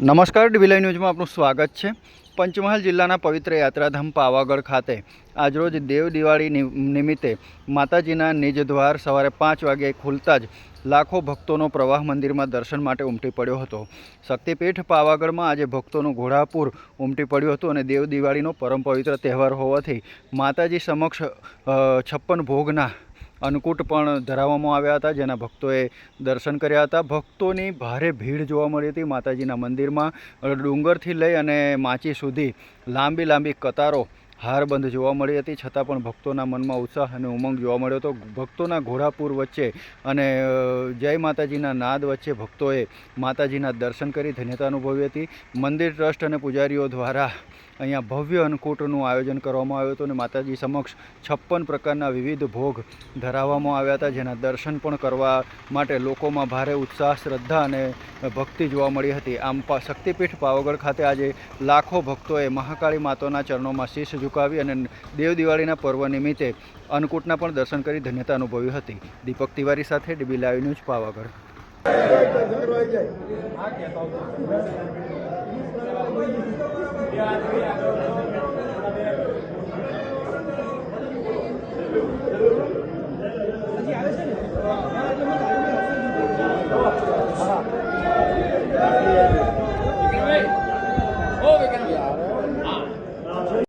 નમસ્કાર, dB live ન્યૂઝમાં આપનું સ્વાગત છે। પંચમહાલ જિલ્લાના પવિત્ર યાત્રાધામ પાવાગઢ ખાતે આજરોજ દેવ દિવાળી નિમિત્તે માતાજીના નિજ દ્વાર સવારે 5 વાગે ખુલતા જ લાખો ભક્તોનો પ્રવાહ મંદિરમાં દર્શન માટે ઉમટી પડ્યો હતો। શક્તિપીઠ પાવાગઢમાં આજે ભક્તોનું ઘોડાપૂર ઉમટી પડ્યું હતું અને દેવ દિવાળીનો પરમ પવિત્ર તહેવાર હોવાથી માતાજી સમક્ષ 56 ભોગના અન્નકૂટ પણ ધરાવવામાં આવ્યા હતા, જેના ભક્તોએ દર્શન કર્યા હતા। ભક્તોની ભારે ભીડ જોવા મળી હતી। માતાજીના મંદિરમાં ડુંગરથી લઈ અને માચી સુધી લાંબી કતારો હારબંધ જોવા મળી હતી, છતાં પણ ભક્તોના મનમાં ઉત્સાહ અને ઉમંગ જોવા મળ્યો હતો। ભક્તોના ઘોડાપૂર વચ્ચે અને જય માતાજીના નાદ વચ્ચે ભક્તોએ માતાજીના દર્શન કરી ધન્યતા અનુભવી હતી। મંદિર ટ્રસ્ટ અને પૂજારીઓ દ્વારા અહીંયા ભવ્ય અન્નકૂટનું આયોજન કરવામાં આવ્યું હતું અને માતાજી સમક્ષ 56 પ્રકારના વિવિધ ભોગ ધરાવવામાં આવ્યા હતા, જેના દર્શન પણ કરવા માટે લોકોમાં ભારે ઉત્સાહ, શ્રદ્ધા અને ભક્તિ જોવા મળી હતી। આમ શક્તિપીઠ પાવાગઢ ખાતે આજે લાખો ભક્તોએ મહાકાળી માતાના ચરણોમાં શીશ ઝુકાવી અને દેવ દિવાળીના પર્વ નિમિત્તે અન્નકૂટના પણ દર્શન કરી ધન્યતા અનુભવી હતી। દીપક તિવારી સાથે ડીબી લાઈવ ન્યૂઝ પાવાગઢ।